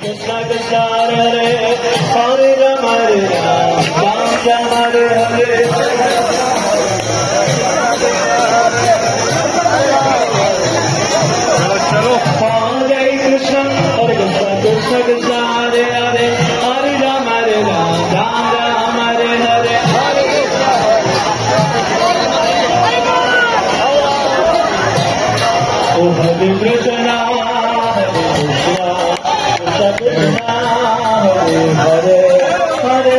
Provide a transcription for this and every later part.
Krishna Krishna Hare Hare Ram Hare Ram Ram Ram Hare Hare Hare Krishna Krishna Krishna Hare Hare Hare Ram Hare Ram Ram Ram Hare Hare Oh Hare Krishna Krishna Hare Hare Hare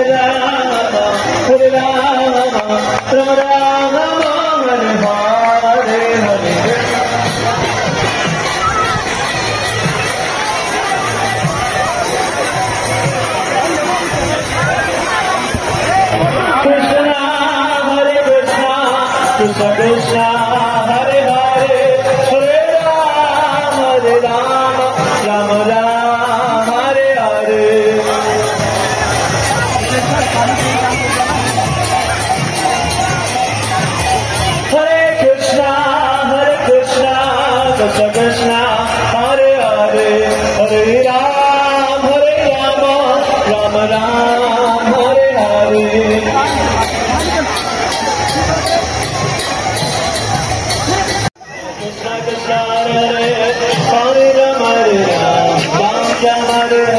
Rama Hare Rama Rama Rama Hare Hare Hare Krishna Hare Krishna Krishna Krishna Hare Hare Hare Rama Rama Rama Hare Hare Hare Krishna Krishna Krishna Hare Hare Hare Rama Rama Rama Hare Hare Krishna Krishna Hare Hare Hare Rama Hare Ram Ram Ram Hare